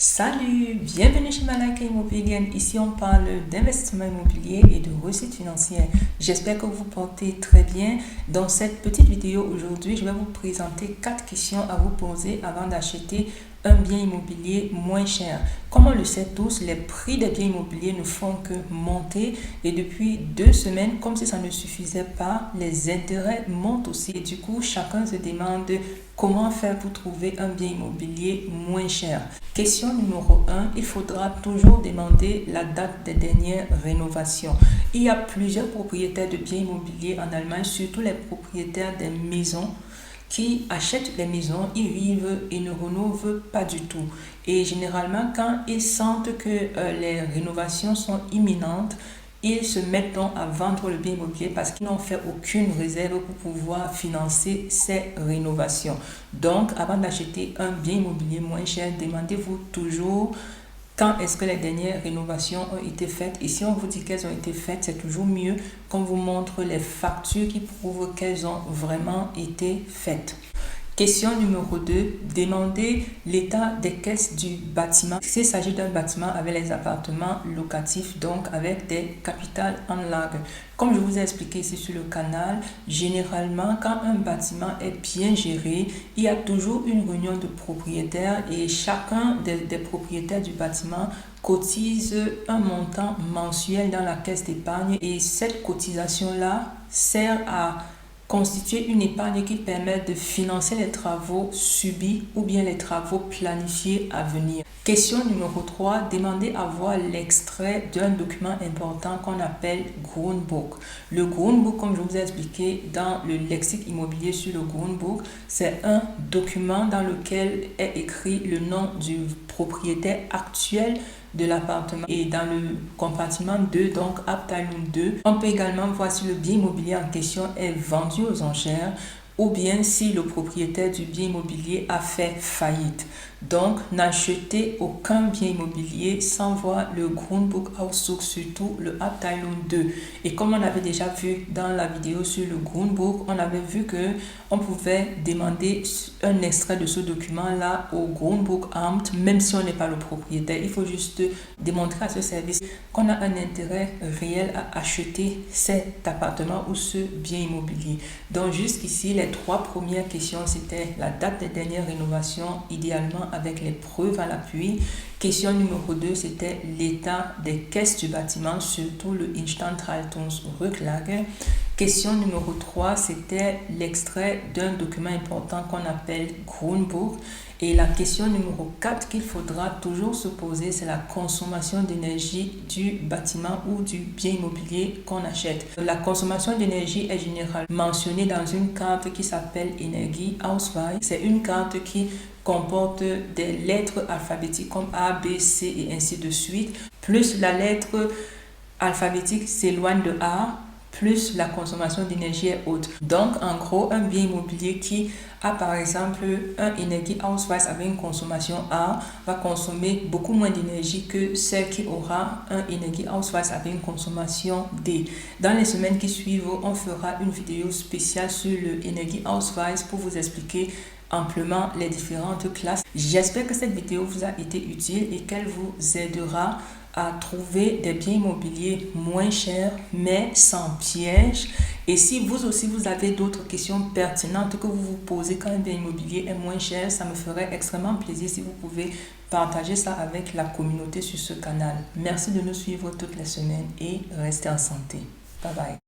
Salut, bienvenue chez Malaika Immobilienne. Ici, on parle d'investissement immobilier et de recettes financières. J'espère que vous vous portez très bien. Dans cette petite vidéo aujourd'hui, je vais vous présenter 4 questions à vous poser avant d'acheter un bien immobilier moins cher. Comme on le sait tous, les prix des biens immobiliers ne font que monter et depuis 2 semaines, comme si ça ne suffisait pas, les intérêts montent aussi. Et du coup, chacun se demande comment faire pour trouver un bien immobilier moins cher. Question numéro 1, il faudra toujours demander la date des dernières rénovations. Il y a plusieurs propriétaires de biens immobiliers en Allemagne, surtout les propriétaires des maisons qui achètent les maisons, ils vivent et ne rénovent pas du tout. Et généralement, quand ils sentent que les rénovations sont imminentes, ils se mettent donc à vendre le bien immobilier parce qu'ils n'ont fait aucune réserve pour pouvoir financer ces rénovations. Donc, avant d'acheter un bien immobilier moins cher, demandez-vous toujours quand est-ce que les dernières rénovations ont été faites. Et si on vous dit qu'elles ont été faites, c'est toujours mieux qu'on vous montre les factures qui prouvent qu'elles ont vraiment été faites. Question numéro 2, demandez l'état des caisses du bâtiment. S'il s'agit d'un bâtiment avec les appartements locatifs, donc avec des capitales en lague. Comme je vous ai expliqué ici sur le canal, généralement, quand un bâtiment est bien géré, il y a toujours une réunion de propriétaires et chacun des propriétaires du bâtiment cotise un montant mensuel dans la caisse d'épargne et cette cotisation-là sert à constituer une épargne qui permet de financer les travaux subis ou bien les travaux planifiés à venir. Question numéro 3, demandez à voir l'extrait d'un document important qu'on appelle Grundbuch. Le Grundbuch, comme je vous ai expliqué dans le lexique immobilier sur le Grundbuch, c'est un document dans lequel est écrit le nom du propriétaire actuel de l'appartement. Et dans le compartiment 2, donc Abteilung 2, on peut également voir si le bien immobilier en question est vendu aux enchères ou bien si le propriétaire du bien immobilier a fait faillite. Donc, n'achetez aucun bien immobilier sans voir le Grundbuchauszug, surtout le Abteilung 2. Et comme on avait déjà vu dans la vidéo sur le Grundbuch, on avait vu que on pouvait demander un extrait de ce document-là au Grundbuchamt, même si on n'est pas le propriétaire. Il faut juste démontrer à ce service qu'on a un intérêt réel à acheter cet appartement ou ce bien immobilier. Donc, jusqu'ici, les 3 premières questions, c'était la date des dernières rénovations, idéalement avec les preuves à l'appui. Question numéro 2, c'était l'état des caisses du bâtiment, surtout le Instandhaltungsrücklage. Question numéro 3, c'était l'extrait d'un document important qu'on appelle Grundbuch. Et la question numéro 4 qu'il faudra toujours se poser, c'est la consommation d'énergie du bâtiment ou du bien immobilier qu'on achète. La consommation d'énergie est généralement mentionnée dans une carte qui s'appelle Energieausweis. C'est une carte qui comporte des lettres alphabétiques comme A, B, C et ainsi de suite. Plus la lettre alphabétique s'éloigne de A, plus la consommation d'énergie est haute. Donc, en gros, un bien immobilier qui a par exemple un Energieausweis avec une consommation A va consommer beaucoup moins d'énergie que celle qui aura un Energieausweis avec une consommation D. Dans les semaines qui suivent, on fera une vidéo spéciale sur le Energieausweis pour vous expliquer amplement les différentes classes. J'espère que cette vidéo vous a été utile et qu'elle vous aidera à trouver des biens immobiliers moins chers mais sans piège. Et si vous aussi vous avez d'autres questions pertinentes que vous vous posez quand un bien immobilier est moins cher, ça me ferait extrêmement plaisir si vous pouvez partager ça avec la communauté sur ce canal. Merci de nous suivre toutes les semaines et restez en santé. Bye bye.